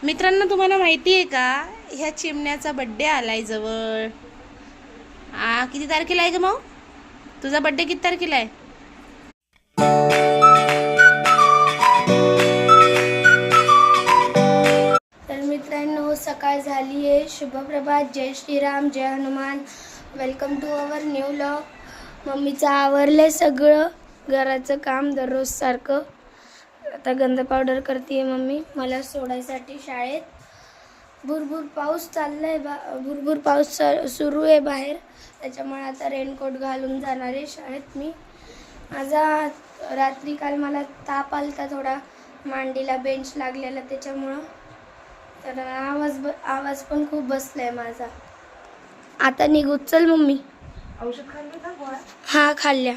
मित्रांनो, तुम्हाला माहिती आहे का, ह्या चिमण्याचा बड्डे आलाय जवळ. किती तारखेला आहे ग मग? तुझा बड्डे किती तारखेला आहे? तर मित्रांनो, सकाळ झाली आहे. शुभप्रभात, जय श्रीराम, जय Hanuman. Welcome to our new vlog. मम्मीचं आवरलंय सगळं घराचं काम दररोज सारखं. आता गंध पावडर करते मम्मी मला सोडायसाठी शाळेत. भुरभुर पाऊस चाललाय, भुरभुर पाऊस सुरू आहे बाहेर, त्याच्यामुळे आता रेनकोट घालून जाणार आहे शाळेत मी. माझा रात्री काल मला ताप आलता थोडा, मांडीला बेंच लागलेला त्याच्यामुळं. तर आवाज पण खूप बसलाय माझा. आता निघू. चल मम्मी. औषध खाल्लं का गोळ्या? हा, खाल्ल्या.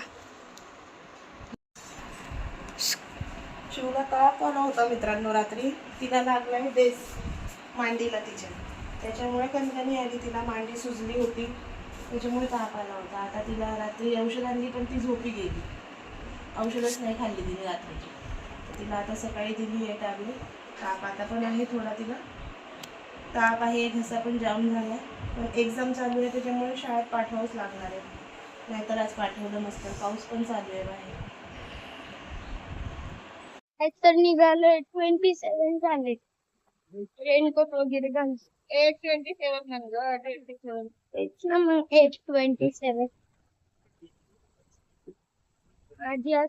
शिवला ताप आला होता मित्रांनो रात्री. तिला लागलाय डेस मांडीला तिच्या, त्याच्यामुळे कणकणी आली, तिला मांडी सुजली होती, त्याच्यामुळे ताप आला होता. आता तिला रात्री औषध आणली पण ती झोपी गेली, औषधच नाही खाल्ली तिने रात्रीची. तर तिला आता सकाळी दिली आहे टॅबलेट. ताप आता पण आहे थोडा, तिला ताप आहे, घसा पण जाम झाला. पण एक्झाम चालू आहे त्याच्यामुळे शाळेत पाठवावंच लागणार आहे, नाहीतर आज पाठवलं नसतं. पाऊस पण चालू आहे बाहेर. तर निघालोय 27 झाले. रेनकोट वगैरे घाल. 8:27 म्हणलं. 27 तेच ना मग. 8:27. आधी आज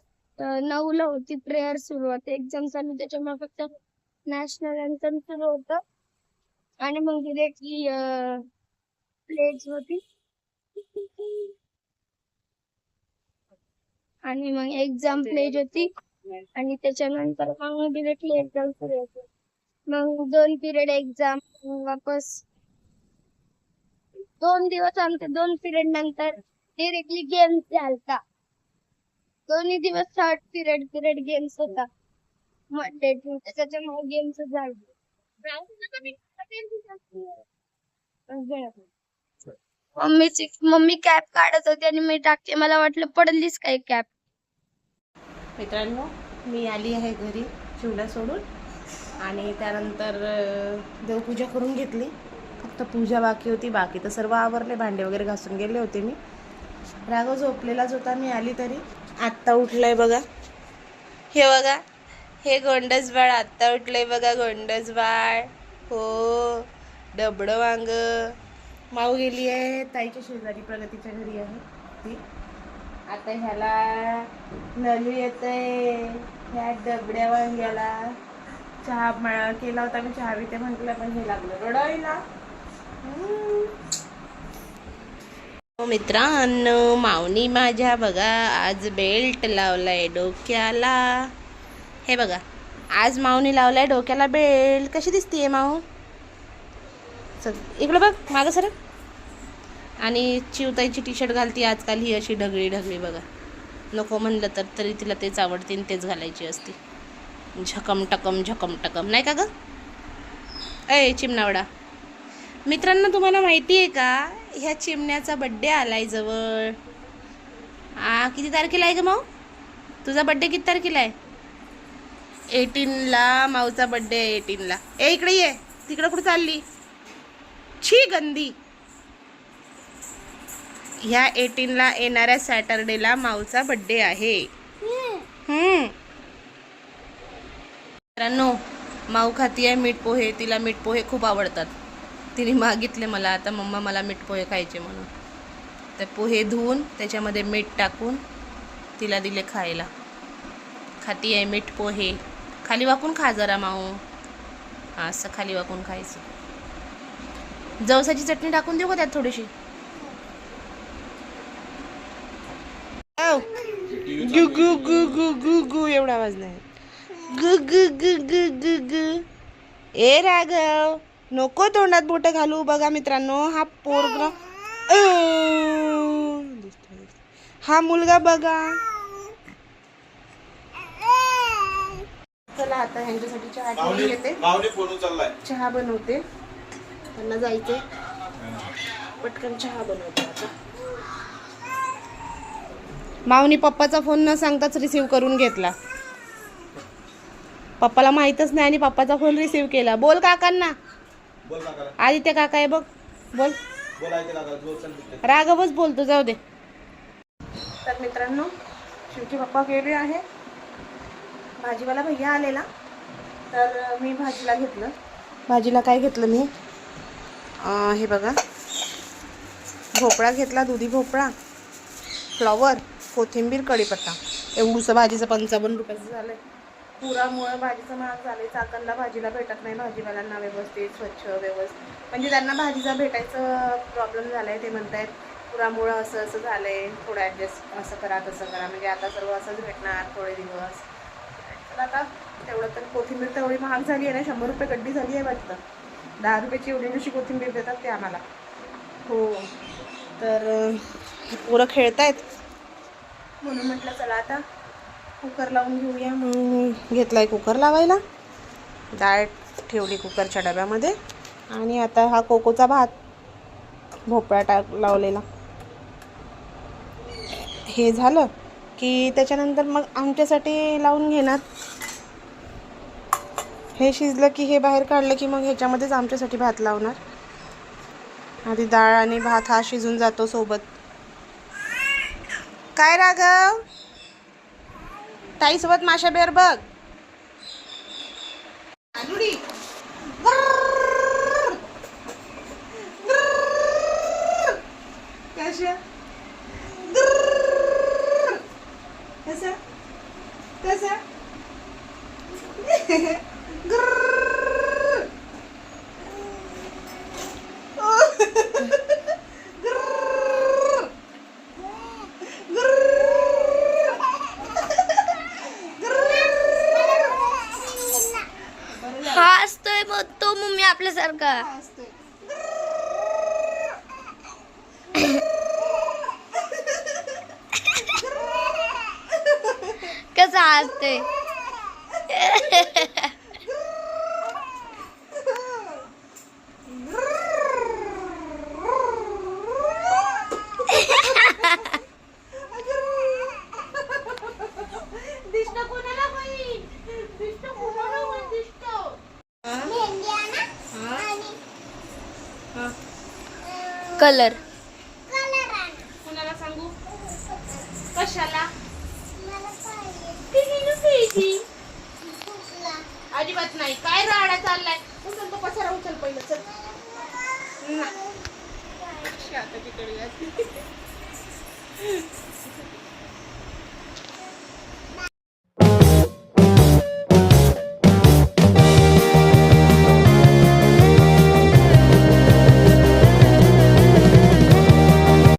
9ला होती प्रेयर सुरुवात. एक्झाम चालू त्याच्यामुळे फक्त नॅशनल अँथम सुरू होतं आणि मग डिरेक्टली प्लेज होती आणि मग एक्झाम प्लेज होती आणि त्याच्यानंतर मग डिरेक्टली एक्झाम सुरू होती. मग 2 पिरियड एक्झाम, वापस 2 दिवस आमचे. 2 पिरियड नंतर डिरेक्टली गेम्स झालता. दोन्ही दिवस थर्ड पिरियड गेम्स होता. मंडे ट्यूसडे त्याच्यामुळे गेम्स झाले. मम्मी कॅप काढत होती आणि मी टाकते. मला वाटलं पडलीच काय कॅप. मित्रांनो, मी आली आहे घरी शिवला सोडून, आणि त्यानंतर देवपूजा करून घेतली. फक्त पूजा बाकी होती, बाकी तर सर्व आवरले. भांडे वगैरे घासून गेले होते मी. राघव झोपलेलाच होता, मी आली तरी. आत्ता उठलाय बघा, हे बघा, हे गोंडस बाळ आत्ता उठलंय बघा. गोंडस बाळ, हो, डबडं वांग. माऊ गेली आहे ताईच्या शेजारी, प्रगतीच्या घरी आहे ती. आता ह्याला नलू येतंय, ह्या डबड्या वांग्याला. चहा केला होता मी, चहा पिते म्हटलं, पण हे लागलं रडायला. मित्रांनो, माऊनी माझ्या बघा आज बेल्ट लावलाय डोक्याला. हे बघा, आज माऊनी लावलाय डोक्याला बेल्ट. कशी दिसतीये माऊ? इकडं बघ, मागं सर. आणि चिवताईची टी शर्ट घालती आजकाल, ही अशी ढगळी ढगळी बघा. नको म्हणलं तर तरी तिला तेच आवडते आणि तेच घालायची असते. झकम टकम नाही का ग? चिमणावडा. मित्रांनो, तुम्हाला माहिती आहे का, ह्या चिमण्याचा बड्डे आलाय जवळ. किती तारखेला आहे ग माऊ? तुझा बड्डे किती तारखेला आहे? 18ला माऊचा बड्डे आहे. 18ला. इकडे ये, तिकडं कुठं चालली? छी गंदी. ह्या 18ला येणाऱ्या सॅटरडेला माऊचा बड्डे आहे. मित्रांनो, माऊ खाती आहे मीठ पोहे. तिला मीठ पोहे खूप आवडतात. तिने मागितले मला आता, मम्मा मला मीठ पोहे खायचे म्हणून. तर पोहे धुवून त्याच्यामध्ये मीठ टाकून तिला दिले खायला. खाती आहे मीठ पोहे. खाली वाकून खा जरा माऊ. असं खाली वाकून खायचं. जवसाची चटणी टाकून देऊ का त्यात थोडीशी? गु गु गु गु गु गु एवढा आवाज नाही. गु गु गु गु गु गु. ए राघव, नको तोंडात बोट घालू. बघा मित्रांनो, हा पोरगा, हा मुलगा बघा. चला आता ह्यांच्यासाठी चहा ठेवून घेते. चहा बनवते, त्यांना जायचे. पटकन चहा बनवते आता. माऊनी पप्पाचा फोन न सांगताच रिसीव करून घेतला. पप्पाला माहीतच नाही आणि पप्पाचा फोन रिसीव केला. बोल काकांना. बोल काकाला. आदित्य काका आहे बघ. बोल. बोलायचं काका जो चल तिकडे. राघवच बोलतो, जाऊ दे. तर मित्रांनो, शिवचे पप्पा गेले आहे. भाजीवाला भैया आलेला, तर मी भाजीला घेतलं. भाजीला काय घेतलं मी, हे बघा, भोपळा घेतला, दुधी भोपळा, फ्लॉवर, कोथिंबीर, कढीपत्ता. एवढूसं भाजीचं 55 रुपयाचं झालं आहे. पुरामुळं भाजीचं महाग झालं आहे. चाकणला भाजीला भेटत नाही भाजीवाल्यांना व्यवस्थित, स्वच्छ, व्यवस्थित. म्हणजे त्यांना भाजीचा भेटायचं प्रॉब्लेम झाला आहे. ते म्हणत आहेत पुरामुळं असं असं झालं आहे, थोडं ॲडजस्ट असं करा तसं करा. म्हणजे आता सर्व असंच भेटणार थोडे दिवस. तर आता तेवढं तर कोथिंबीर तेवढी महाग झाली आहे ना, 100 रुपये गड्डी झाली आहे वाटतं. 10 रुपयाची एवढी कोथिंबीर देतात ते आम्हाला. हो, तर पोरं खेळत आहेत म्हणून म्हटलं चला आता कुकर लावून घेऊया. म्हणून घेतला आहे कुकर लावायला. डाळ ठेवली कुकरच्या डब्यामध्ये. आणि आता हा कोकोचा भात, भोपळा लावलेला, हे झालं की त्याच्यानंतर मग आमच्यासाठी लावून घेणार. हे शिजलं की हे बाहेर काढलं की मग ह्याच्यामध्येच आमच्यासाठी भात लावणार. आधी डाळ आणि भात हा शिजून जातो सोबत. काय राघव, ताईसोबत माशा बेर बघ. कशा कसा कसा हा असतोय मग तो मम्मी आपल्यासारखा. कसा हसतोय. कलर कुणाला सांगू, कशाला, अजिबात नाही. काय राडा चाललाय. उचल तो पसारा, उचल पहिलं. चल आता तिकडे